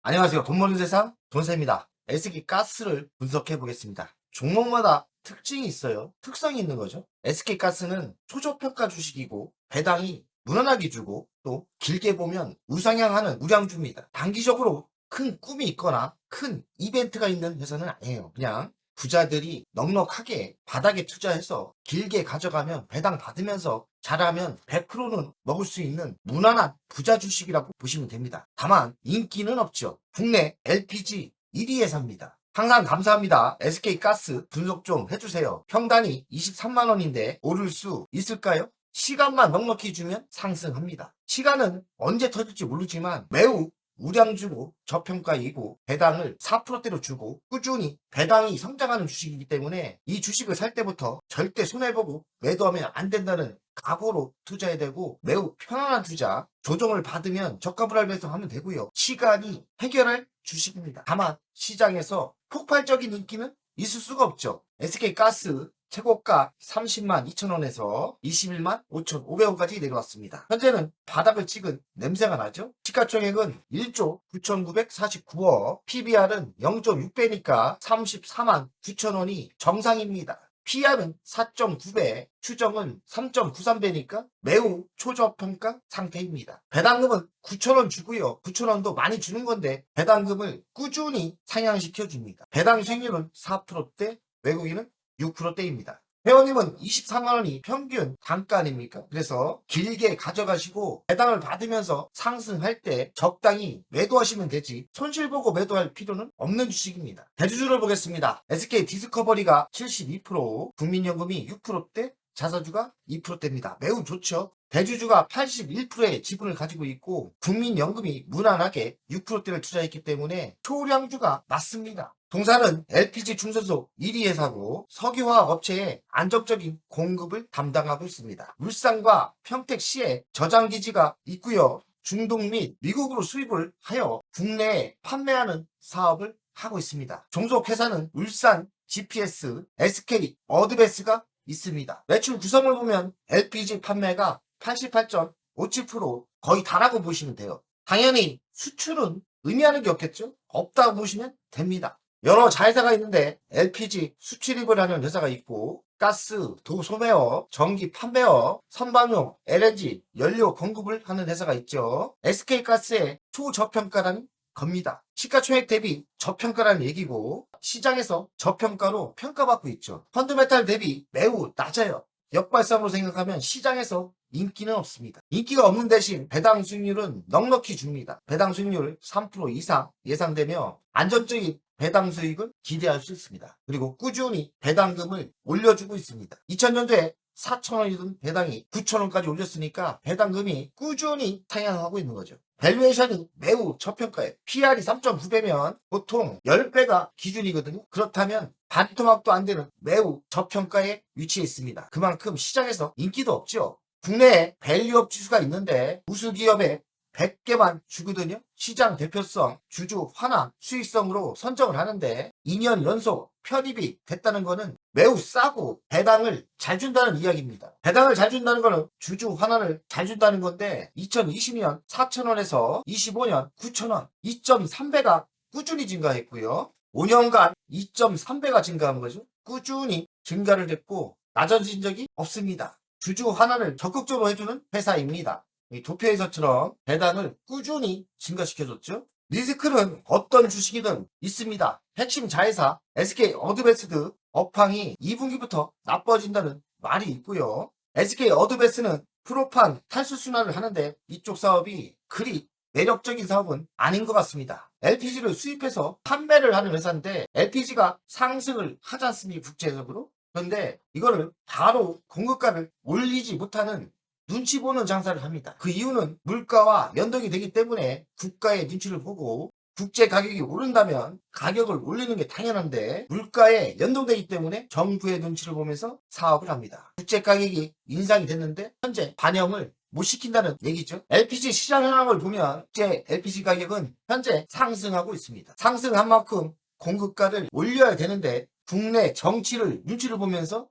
안녕하세요. 돈 버는 세상 돈세입니다. SK가스를 분석해 보겠습니다. 종목마다 특징이 있어요. 특성이 있는 거죠. SK가스는 초저평가 주식이고 배당이 무난하게 주고 또 길게 보면 우상향하는 우량주입니다. 단기적으로 큰 꿈이 있거나 큰 이벤트가 있는 회사는 아니에요. 그냥 부자들이 넉넉하게 바닥에 투자해서 길게 가져가면 배당 받으면서 잘하면 100%는 먹을 수 있는 무난한 부자 주식이라고 보시면 됩니다. 다만 인기는 없죠. 국내 LPG 1위 회사입니다. 항상 감사합니다. SK가스 분석 좀 해주세요. 평단이 23만원인데 오를 수 있을까요? 시간만 넉넉히 주면 상승합니다. 시간은 언제 터질지 모르지만 매우 우량주고 저평가이고 배당을 4%대로 주고 꾸준히 배당이 성장하는 주식이기 때문에 이 주식을 살 때부터 절대 손해보고 매도하면 안 된다는 각오로 투자해야 되고 매우 편안한 투자, 조정을 받으면 저가 불알배송하면 되고요. 시간이 해결할 주식입니다. 다만 시장에서 폭발적인 인기는 있을 수가 없죠. SK가스 최고가 30만 2천원에서 21만 5,500원까지 내려왔습니다. 현재는 바닥을 찍은 냄새가 나죠. 시가총액은 1조 9,949억, PBR은 0.6배니까 34만 9천원이 정상입니다. PR은 4.9배, 추정은 3.93배니까 매우 초저평가 상태입니다. 배당금은 9,000원 주고요. 9,000원도 많이 주는 건데 배당금을 꾸준히 상향시켜 줍니다. 배당 수익률은 4%대, 외국인은 6%대입니다. 회원님은 24만원이 평균 단가 아닙니까? 그래서 길게 가져가시고 배당을 받으면서 상승할 때 적당히 매도하시면 되지 손실 보고 매도할 필요는 없는 주식입니다. 대주주를 보겠습니다. SK 디스커버리가 72%, 국민연금이 6%대, 자사주가 2%대입니다. 매우 좋죠. 대주주가 81%의 지분을 가지고 있고 국민연금이 무난하게 6%대를 투자했기 때문에 초량주가 맞습니다. 동사는 LPG 충전소 1위 회사고 석유화학 업체에 안정적인 공급을 담당하고 있습니다. 울산과 평택시에 저장기지가 있고요. 중동 및 미국으로 수입을 하여 국내에 판매하는 사업을 하고 있습니다. 종속회사는 울산 GPS, SK 어드베스가 있습니다. 매출 구성을 보면 LPG 판매가 88.57% 거의 다라고 보시면 돼요. 당연히 수출은 의미하는 게 없겠죠? 없다고 보시면 됩니다. 여러 자회사가 있는데 LPG 수출입을 하는 회사가 있고 가스, 도소매업, 전기 판매업, 선반용, LNG, 연료 공급을 하는 회사가 있죠. SK가스의 초저평가라는 겁니다. 시가총액 대비 저평가라는 얘기고 시장에서 저평가로 평가받고 있죠. 펀드메탈 대비 매우 낮아요. 역발상으로 생각하면 시장에서 인기는 없습니다. 인기가 없는 대신 배당 수익률은 넉넉히 줍니다. 배당 수익률 3% 이상 예상되며 안정적인 배당 수익을 기대할 수 있습니다. 그리고 꾸준히 배당금을 올려주고 있습니다. 2000년도에 4,000원이던 배당이 9,000원까지 올렸으니까 배당금이 꾸준히 상향하고 있는 거죠. 밸류에이션이 매우 저평가예요. PR이 3.9배면 보통 10배가 기준이거든요. 그렇다면 반토막도 안 되는 매우 저평가에 위치해 있습니다. 그만큼 시장에서 인기도 없죠. 국내에 밸류업 지수가 있는데 우수기업에 100개만 주거든요. 시장 대표성, 주주 환원, 수익성으로 선정을 하는데 2년 연속 편입이 됐다는 거는 매우 싸고 배당을 잘 준다는 이야기입니다. 배당을 잘 준다는 거는 주주 환원을 잘 준다는 건데 2020년 4,000원에서 25년 9,000원 2.3배가 꾸준히 증가했고요. 5년간 2.3배가 증가한 거죠. 꾸준히 증가를 했고 낮아진 적이 없습니다. 주주 환원을 적극적으로 해주는 회사입니다. 도표에서처럼 배당을 꾸준히 증가시켜줬죠. 리스크는 어떤 주식이든 있습니다. 핵심 자회사 SK 어드베스트 업황이 2분기부터 나빠진다는 말이 있고요. SK 어드베스트는 프로판 탈수 순환을 하는데 이쪽 사업이 그리 매력적인 사업은 아닌 것 같습니다. LPG를 수입해서 판매를 하는 회사인데 LPG가 상승을 하지 않습니까? 국제적으로. 그런데 이거를 바로 공급가를 올리지 못하는 눈치 보는 장사를 합니다. 그 이유는 물가와 연동이 되기 때문에 국가의 눈치를 보고 국제 가격이 오른다면 가격을 올리는 게 당연한데 물가에 연동되기 때문에 정부의 눈치를 보면서 사업을 합니다. 국제 가격이 인상이 됐는데 현재 반영을 못 시킨다는 얘기죠. LPG 시장 현황을 보면 국제 LPG 가격은 현재 상승하고 있습니다. 상승한 만큼 공급가를 올려야 되는데 국내 정치를 눈치를 보면서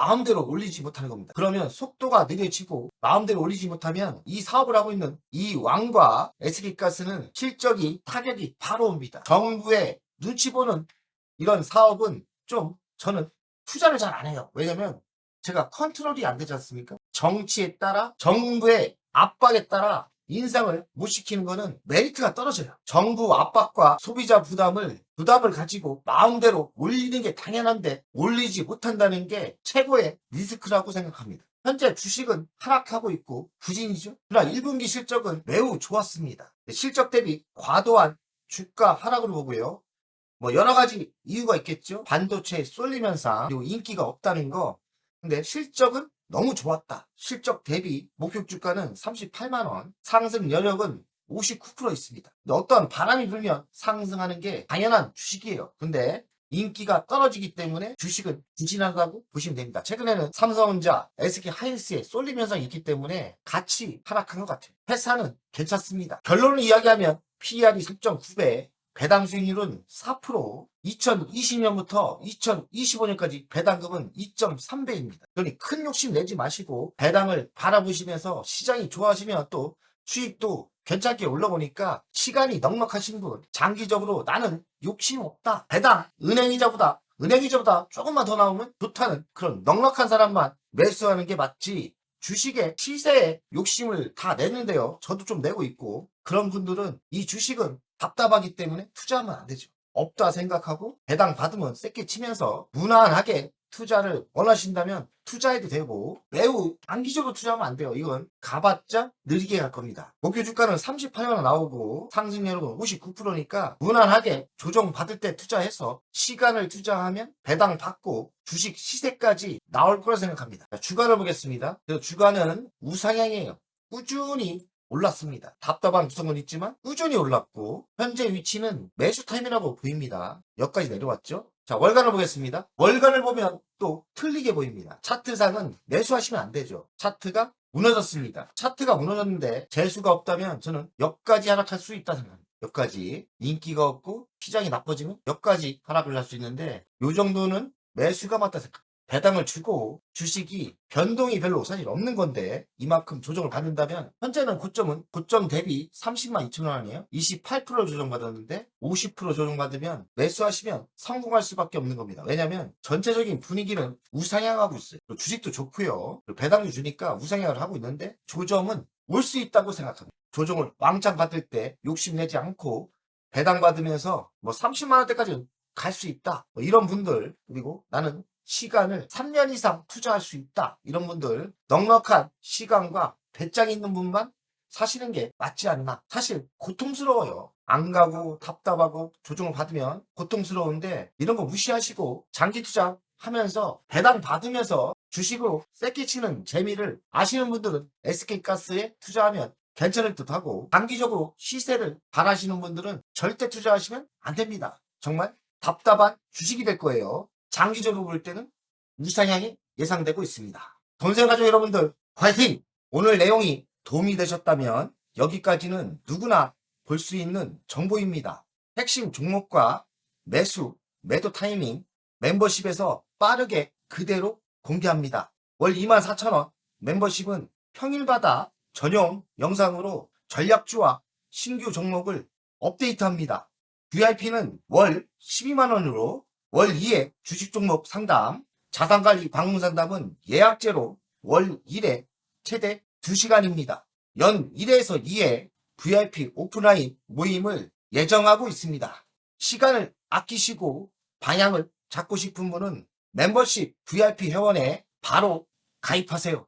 마음대로 올리지 못하는 겁니다. 그러면 속도가 느려지고 마음대로 올리지 못하면 이 사업을 하고 있는 이 왕과 SK가스는 실적이 타격이 바로 옵니다. 정부의 눈치 보는 이런 사업은 좀 저는 투자를 잘 안 해요. 왜냐면 제가 컨트롤이 안 되지 않습니까? 정치에 따라 정부의 압박에 따라 인상을 못 시키는 거는 메리트가 떨어져요. 정부 압박과 소비자 부담을 가지고 마음대로 올리는 게 당연한데 올리지 못한다는 게 최고의 리스크라고 생각합니다. 현재 주식은 하락하고 있고 부진이죠. 그러나 1분기 실적은 매우 좋았습니다. 실적 대비 과도한 주가 하락으로 보고요. 뭐 여러 가지 이유가 있겠죠. 반도체에 쏠림 현상, 그리고 인기가 없다는 거. 근데 실적은 너무 좋았다. 실적 대비 목표 주가는 38만원, 상승 여력은 59% 있습니다. 근데 어떤 바람이 불면 상승하는 게 당연한 주식이에요. 근데 인기가 떨어지기 때문에 주식은 부진하다고 보시면 됩니다. 최근에는 삼성전자, SK하이닉스에 쏠림 현상이 있기 때문에 같이 하락한 것 같아요. 회사는 괜찮습니다. 결론을 이야기하면 PER이 3.9배, 배당 수익률은 4%, 2020년부터 2025년까지 배당금은 2.3배입니다. 그러니 큰 욕심 내지 마시고 배당을 바라보시면서 시장이 좋아지면 또 수익도 괜찮게 올라오니까 시간이 넉넉하신 분, 장기적으로 나는 욕심 없다. 배당, 은행이자보다 조금만 더 나오면 좋다는 그런 넉넉한 사람만 매수하는 게 맞지. 주식의 시세에 욕심을 다 내는데요. 저도 좀 내고 있고 그런 분들은 이 주식은 답답하기 때문에 투자하면 안 되죠. 없다 생각하고 배당 받으면 쐐기 치면서 무난하게 투자를 원하신다면 투자해도 되고 매우 단기적으로 투자하면 안 돼요. 이건 가봤자 느리게 갈 겁니다. 목표 주가는 38만원 나오고 상승률은 59%니까 무난하게 조정 받을 때 투자해서 시간을 투자하면 배당 받고 주식 시세까지 나올 거라 생각합니다. 자, 주가를 보겠습니다. 주가는 우상향이에요. 꾸준히 올랐습니다. 답답한 구성은 있지만 꾸준히 올랐고 현재 위치는 매수 타임이라고 보입니다. 여기까지 내려왔죠. 자, 월간을 보겠습니다. 월간을 보면 또 틀리게 보입니다. 차트상은 매수하시면 안 되죠. 차트가 무너졌습니다. 차트가 무너졌는데 재수가 없다면 저는 여기까지 하락할 수 있다 생각합니다. 여기까지 인기가 없고 시장이 나빠지면 여기까지 하락을 할 수 있는데 이 정도는 매수가 맞다 생각합니다. 배당을 주고 주식이 변동이 별로 사실 없는 건데 이만큼 조정을 받는다면 현재는 고점 대비 30만 2천 원이에요. 28% 조정받았는데 50% 조정받으면 매수하시면 성공할 수밖에 없는 겁니다. 왜냐하면 전체적인 분위기는 우상향하고 있어요. 주식도 좋고요. 배당도 주니까 우상향을 하고 있는데 조정은 올 수 있다고 생각합니다. 조정을 왕창 받을 때 욕심내지 않고 배당 받으면서 뭐 30만 원대까지 갈 수 있다. 뭐 이런 분들 그리고 나는 시간을 3년 이상 투자할 수 있다. 이런 분들 넉넉한 시간과 배짱 있는 분만 사시는 게 맞지 않나. 사실 고통스러워요. 안 가고 답답하고 조정을 받으면 고통스러운데 이런 거 무시하시고 장기 투자 하면서 배당 받으면서 주식으로 쐐기 치는 재미를 아시는 분들은 SK가스에 투자하면 괜찮을 듯 하고 장기적으로 시세를 바라시는 분들은 절대 투자하시면 안 됩니다. 정말 답답한 주식이 될 거예요. 장기적으로 볼 때는 우상향이 예상되고 있습니다. 돈세가족 여러분들 화이팅! 오늘 내용이 도움이 되셨다면 여기까지는 누구나 볼 수 있는 정보입니다. 핵심 종목과 매도 타이밍 멤버십에서 빠르게 그대로 공개합니다. 월 24,000원 멤버십은 평일마다 전용 영상으로 전략주와 신규 종목을 업데이트합니다. VIP는 월 12만원으로 월 2회 주식 종목 상담, 자산관리 방문 상담은 예약제로 월 1회 최대 2시간입니다. 연 1회에서 2회 VIP 오프라인 모임을 예정하고 있습니다. 시간을 아끼시고 방향을 잡고 싶은 분은 멤버십 VIP 회원에 바로 가입하세요.